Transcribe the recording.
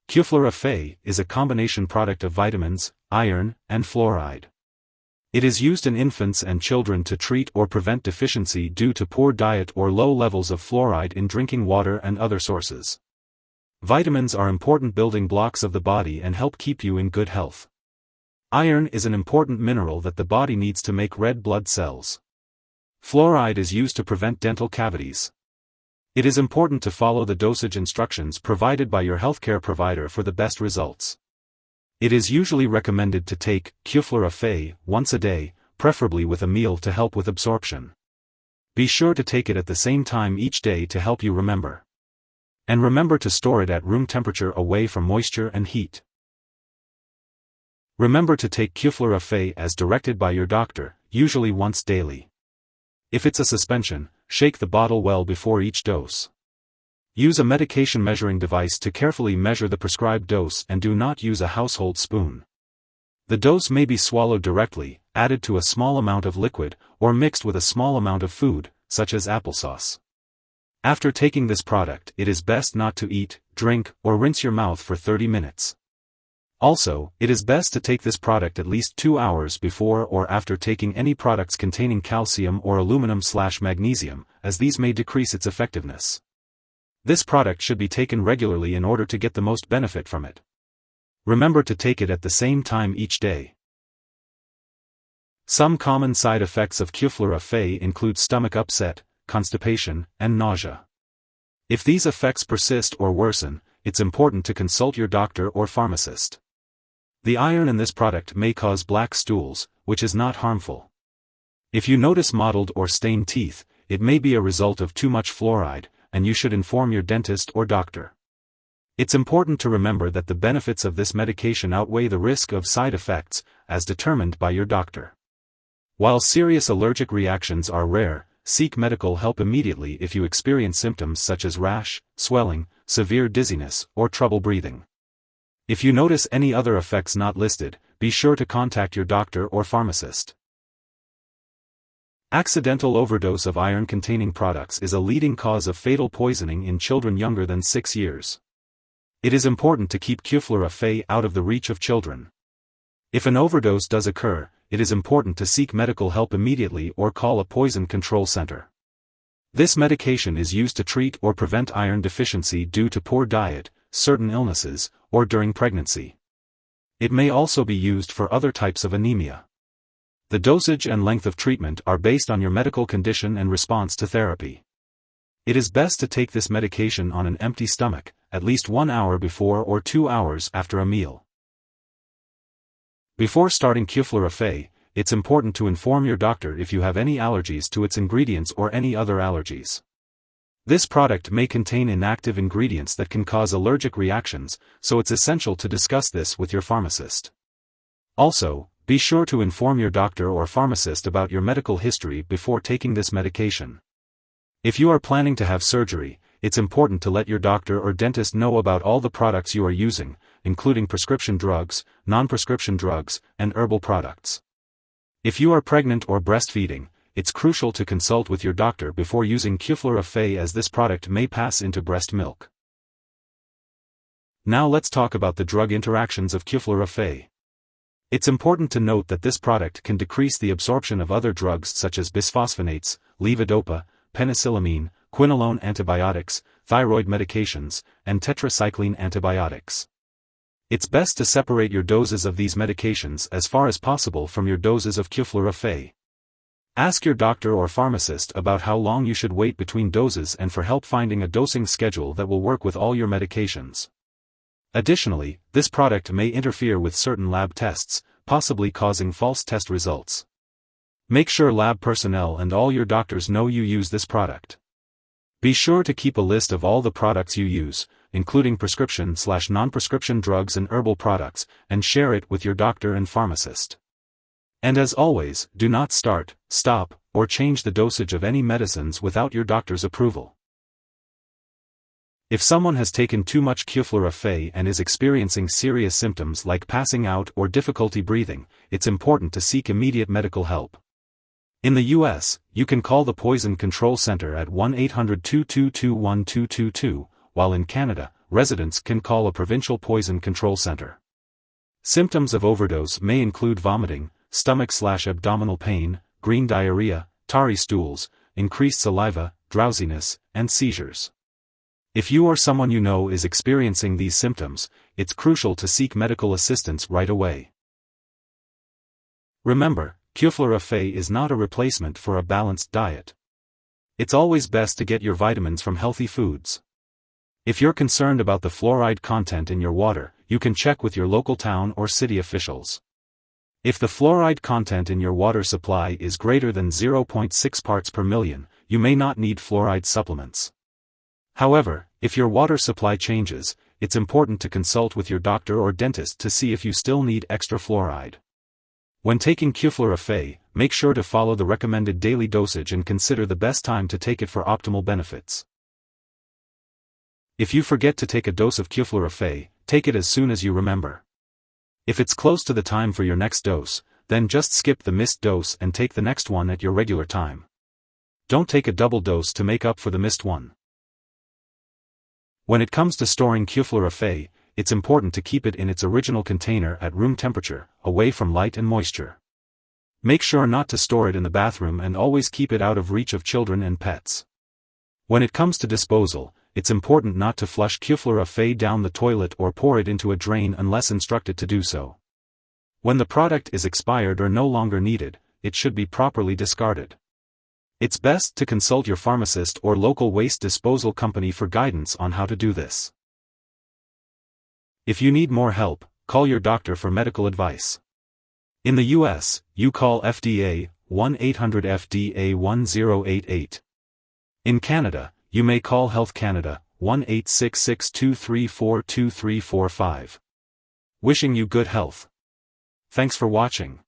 Quflora Fe is a combination product of vitamins, iron, and fluoride. It is used in infants and children to treat or prevent deficiency due to poor diet or low levels of fluoride in drinking water and other sources. Vitamins are important building blocks of the body and help keep you in good health. Iron is an important mineral that the body needs to make red blood cells. Fluoride is used to prevent dental cavities. It is important to follow the dosage instructions provided by your healthcare provider for the best results. It is usually recommended to take Quflora Fe once a day, preferably with a meal to help with absorption. Be sure to take it at the same time each day to help you remember. And remember to store it at room temperature away from moisture and heat. Remember to take Quflora Fe as directed by your doctor, usually once daily. If it's a suspension, shake the bottle well before each dose. Use a medication measuring device to carefully measure the prescribed dose and do not use a household spoon. The dose may be swallowed directly, added to a small amount of liquid, or mixed with a small amount of food, such as applesauce. After taking this product, it is best not to eat, drink, or rinse your mouth for 30 minutes. Also, it is best to take this product at least 2 hours before or after taking any products containing calcium or aluminum/magnesium, as these may decrease its effectiveness. This product should be taken regularly in order to get the most benefit from it. Remember to take it at the same time each day. Some common side effects of Quflora Fe include stomach upset, constipation, and nausea. If these effects persist or worsen, it's important to consult your doctor or pharmacist. The iron in this product may cause black stools, which is not harmful. If you notice mottled or stained teeth, it may be a result of too much fluoride, and you should inform your dentist or doctor. It's important to remember that the benefits of this medication outweigh the risk of side effects, as determined by your doctor. While serious allergic reactions are rare, seek medical help immediately if you experience symptoms such as rash, swelling, severe dizziness, or trouble breathing. If you notice any other effects not listed, be sure to contact your doctor or pharmacist. Accidental overdose of iron-containing products is a leading cause of fatal poisoning in children younger than 6 years. It is important to keep Quflora Fe out of the reach of children. If an overdose does occur, it is important to seek medical help immediately or call a poison control center. This medication is used to treat or prevent iron deficiency due to poor diet, certain illnesses, or during pregnancy. It may also be used for other types of anemia. The dosage and length of treatment are based on your medical condition and response to therapy. It is best to take this medication on an empty stomach, at least 1 hour before or 2 hours after a meal. Before starting Quflora Fe, it's important to inform your doctor if you have any allergies to its ingredients or any other allergies. This product may contain inactive ingredients that can cause allergic reactions, so it's essential to discuss this with your pharmacist. Also, be sure to inform your doctor or pharmacist about your medical history before taking this medication. If you are planning to have surgery, it's important to let your doctor or dentist know about all the products you are using, including prescription drugs, non-prescription drugs, and herbal products. If you are pregnant or breastfeeding, it's crucial to consult with your doctor before using Quflora Fe, as this product may pass into breast milk. Now let's talk about the drug interactions of Quflora Fe. It's important to note that this product can decrease the absorption of other drugs such as bisphosphonates, levodopa, penicillamine, quinolone antibiotics, thyroid medications, and tetracycline antibiotics. It's best to separate your doses of these medications as far as possible from your doses of Quflora Fe. Ask your doctor or pharmacist about how long you should wait between doses and for help finding a dosing schedule that will work with all your medications. Additionally, this product may interfere with certain lab tests, possibly causing false test results. Make sure lab personnel and all your doctors know you use this product. Be sure to keep a list of all the products you use, including prescription/non-prescription drugs and herbal products, and share it with your doctor and pharmacist. And as always, do not start, stop, or change the dosage of any medicines without your doctor's approval. If someone has taken too much Quflora Fe and is experiencing serious symptoms like passing out or difficulty breathing, it's important to seek immediate medical help. In the US, you can call the Poison Control Center at 1-800-222-1222, while in Canada, residents can call a provincial poison control center. Symptoms of overdose may include vomiting, stomach/abdominal pain, green diarrhea, tarry stools, increased saliva, drowsiness, and seizures. If you or someone you know is experiencing these symptoms, it's crucial to seek medical assistance right away. Remember, Quflora Fe is not a replacement for a balanced diet. It's always best to get your vitamins from healthy foods. If you're concerned about the fluoride content in your water, you can check with your local town or city officials. If the fluoride content in your water supply is greater than 0.6 parts per million, you may not need fluoride supplements. However, if your water supply changes, it's important to consult with your doctor or dentist to see if you still need extra fluoride. When taking Quflora Fe, make sure to follow the recommended daily dosage and consider the best time to take it for optimal benefits. If you forget to take a dose of Quflora Fe, take it as soon as you remember. If it's close to the time for your next dose, then just skip the missed dose and take the next one at your regular time. Don't take a double dose to make up for the missed one. When it comes to storing Quflora Fe, it's important to keep it in its original container at room temperature, away from light and moisture. Make sure not to store it in the bathroom and always keep it out of reach of children and pets. When it comes to disposal, it's important not to flush Quflora Fe down the toilet or pour it into a drain unless instructed to do so. When the product is expired or no longer needed, it should be properly discarded. It's best to consult your pharmacist or local waste disposal company for guidance on how to do this. If you need more help, call your doctor for medical advice. In the US, you call FDA, 1-800-FDA-1088. In Canada, you may call Health Canada, 1-866-234-2345. Wishing you good health. Thanks for watching.